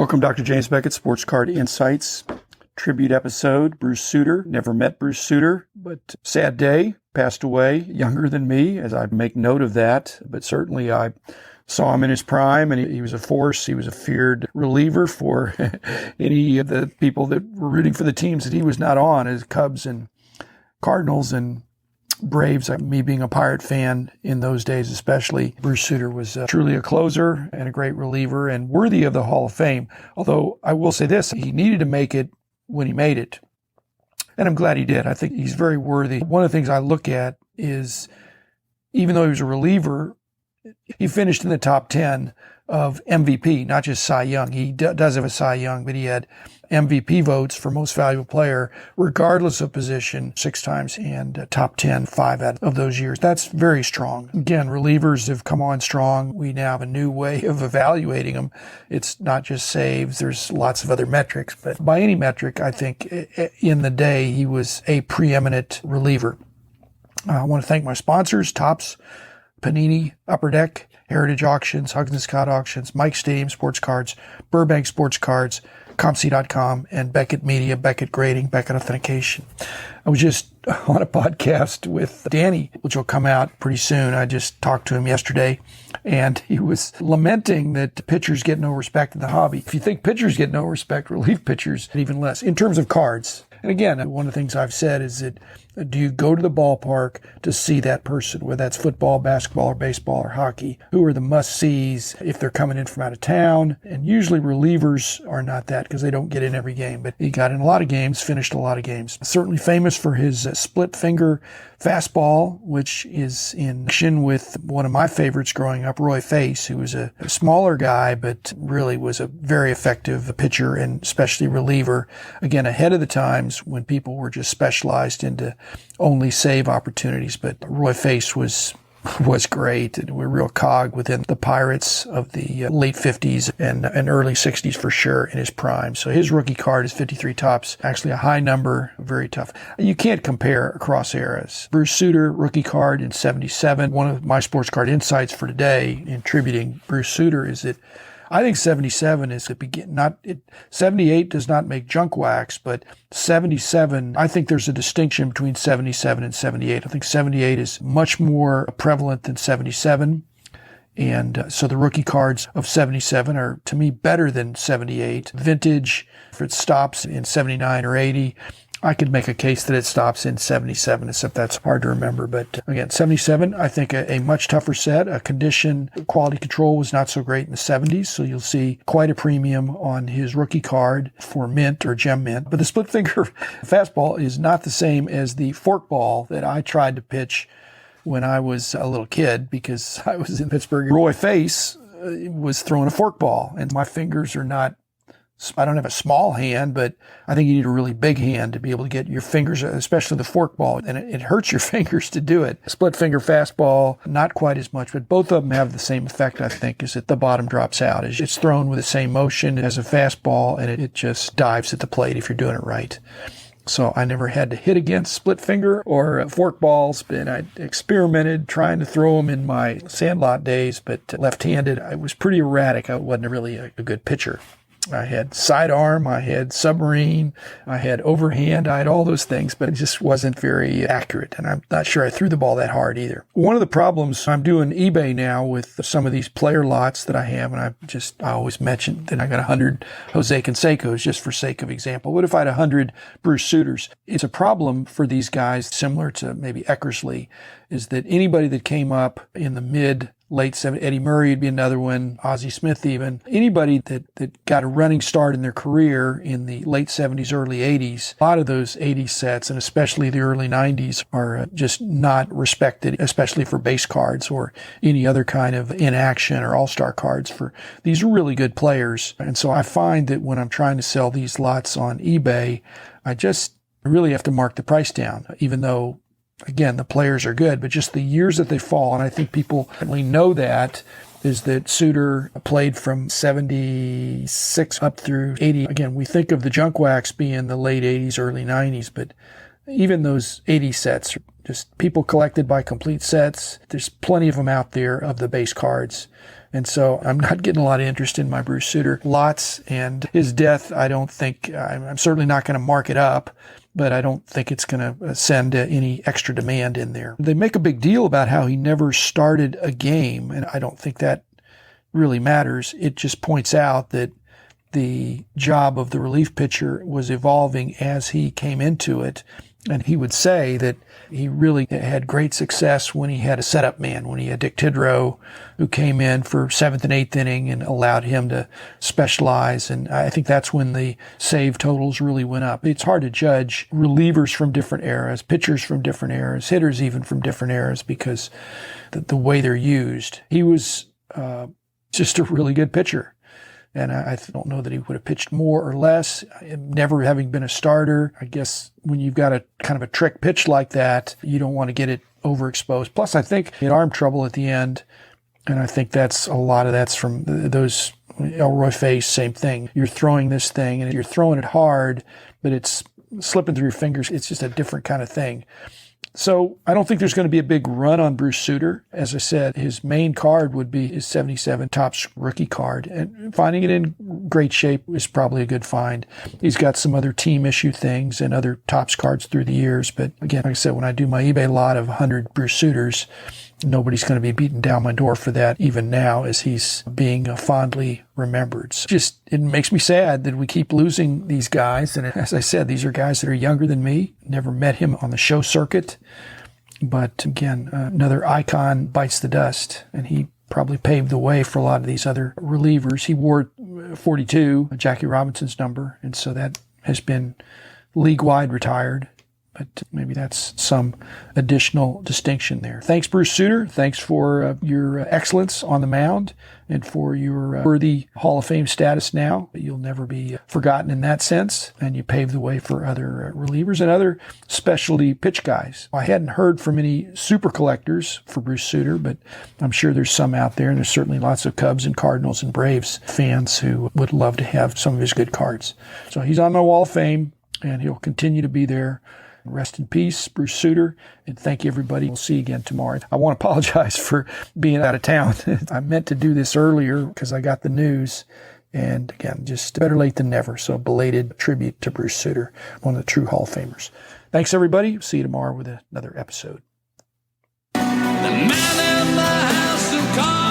Welcome, Dr. James Beckett, Sports Card Insights tribute episode. Bruce Sutter. Never met Bruce Sutter, but sad day. Passed away, younger than me, as I make note of that. But certainly I saw him in his prime, and he was a force. He was a feared reliever for any of the people that were rooting for the teams that he was not on, as Cubs and Cardinals and Braves. Me being a Pirate fan in those days especially, Bruce Sutter was truly a closer and a great reliever and worthy of the Hall of Fame. Although I will say this, he needed to make it when he made it. And I'm glad he did. I think he's very worthy. One of the things I look at is, even though he was a reliever, he finished in the top 10 of MVP, not just Cy Young. He does have a Cy Young, but he had MVP votes for most valuable player, regardless of position, 6 times, and top 10, 5 out of those years. That's very strong. Again, relievers have come on strong. We now have a new way of evaluating them. It's not just saves. There's lots of other metrics, but by any metric, I think in the day, he was a preeminent reliever. I want to thank my sponsors, Topps, Panini, Upper Deck, Heritage Auctions, Huggins & Scott Auctions, Mike Stadium Sports Cards, Burbank Sports Cards, ComC.com, and Beckett Media, Beckett Grading, Beckett Authentication. I was just on a podcast with Danny, which will come out pretty soon. I just talked to him yesterday, and he was lamenting that pitchers get no respect in the hobby. If you think pitchers get no respect, relief pitchers even less in terms of cards. And again, one of the things I've said is that, do you go to the ballpark to see that person, whether that's football, basketball, or baseball, or hockey? Who are the must-sees if they're coming in from out of town? And usually relievers are not that because they don't get in every game. But he got in a lot of games, finished a lot of games. Certainly famous for his split-finger fastball, which is in action with one of my favorites growing up, Roy Face, who was a smaller guy, but really was a very effective pitcher and especially reliever. Again, ahead of the times when people were just specialized into only save opportunities. But Roy Face was great, and we're a real cog within the Pirates of the late 50s and early 60s for sure in his prime. So his rookie card is 53 Topps, actually a high number, very tough. You can't compare across eras. Bruce Sutter, rookie card in 77. One of my sports card insights for today in tributing Bruce Sutter is that I think 77 is the begin. 78 does not make junk wax, but 77, I think there's a distinction between 77 and 78. I think 78 is much more prevalent than 77. And so the rookie cards of 77 are, to me, better than 78. Vintage, if it stops in 79 or 80, I could make a case that it stops in 77, except that's hard to remember. But again, 77, I think a much tougher set. A condition quality control was not so great in the 70s, so you'll see quite a premium on his rookie card for mint or gem mint. But the split finger fastball is not the same as the forkball that I tried to pitch when I was a little kid, because I was in Pittsburgh. Roy Face was throwing a forkball, and my fingers are not, I don't have a small hand, but I think you need a really big hand to be able to get your fingers, especially the forkball, and it hurts your fingers to do it. Split finger fastball, not quite as much, but both of them have the same effect, I think, is that the bottom drops out. It's thrown with the same motion as a fastball, and it just dives at the plate if you're doing it right. So I never had to hit against split finger or forkballs, and I experimented trying to throw them in my sandlot days, but left-handed, I was pretty erratic. I wasn't really a good pitcher. I had sidearm, I had submarine, I had overhand, I had all those things, but it just wasn't very accurate. And I'm not sure I threw the ball that hard either. One of the problems, I'm doing eBay now with some of these player lots that I have, and I always mention that I got 100 Jose Cansecos just for sake of example. What if I had 100 Bruce Sutters? It's a problem for these guys, similar to maybe Eckersley, is that anybody that came up in the late 70s, Eddie Murray would be another one, Ozzie Smith even. Anybody that got a running start in their career in the late 70s, early 80s, a lot of those 80s sets, and especially the early 90s, are just not respected, especially for base cards or any other kind of in-action or all-star cards for these really good players. And so I find that when I'm trying to sell these lots on eBay, I really have to mark the price down, even though, again, the players are good, but just the years that they fall, and I think people certainly know that, is that Sutter played from 76 up through 80. Again, we think of the junk wax being the late 80s, early 90s, but even those 80 sets are just people collected by complete sets. There's plenty of them out there of the base cards. And so I'm not getting a lot of interest in my Bruce Sutter lots. And his death, I don't think, I'm certainly not going to mark it up, but I don't think it's going to send any extra demand in there. They make a big deal about how he never started a game, and I don't think that really matters. It just points out that the job of the relief pitcher was evolving as he came into it. And he would say that he really had great success when he had a setup man, when he had Dick Tidrow, who came in for seventh and eighth inning and allowed him to specialize. And I think that's when the save totals really went up. It's hard to judge relievers from different eras, pitchers from different eras, hitters even from different eras, because the way they're used. He was just a really good pitcher. And I don't know that he would have pitched more or less, never having been a starter. I guess when you've got a kind of a trick pitch like that, you don't want to get it overexposed. Plus, I think he had arm trouble at the end, and I think a lot of that's from those Elroy Face, same thing. You're throwing this thing, and you're throwing it hard, but it's slipping through your fingers. It's just a different kind of thing. So I don't think there's going to be a big run on Bruce Sutter. As I said, his main card would be his 77 Topps rookie card. And finding it in great shape is probably a good find. He's got some other team issue things and other Topps cards through the years. But again, like I said, when I do my eBay lot of 100 Bruce Sutters, nobody's going to be beating down my door for that even now as he's being fondly remembered. So it makes me sad that we keep losing these guys. And as I said, these are guys that are younger than me. Never met him on the show circuit. But again, another icon bites the dust, and he probably paved the way for a lot of these other relievers. He wore 42, Jackie Robinson's number, and so that has been league-wide retired. But maybe that's some additional distinction there. Thanks, Bruce Sutter. Thanks for your excellence on the mound and for your worthy Hall of Fame status now. You'll never be forgotten in that sense, and you paved the way for other relievers and other specialty pitch guys. I hadn't heard from any super collectors for Bruce Sutter, but I'm sure there's some out there, and there's certainly lots of Cubs and Cardinals and Braves fans who would love to have some of his good cards. So he's on my Wall of Fame, and he'll continue to be there. Rest in peace, Bruce Sutter, and thank you, everybody. We'll see you again tomorrow. I want to apologize for being out of town. I meant to do this earlier because I got the news, and again, just better late than never. So belated tribute to Bruce Sutter, one of the true Hall of Famers. Thanks, everybody. See you tomorrow with another episode. The man in the house of cards.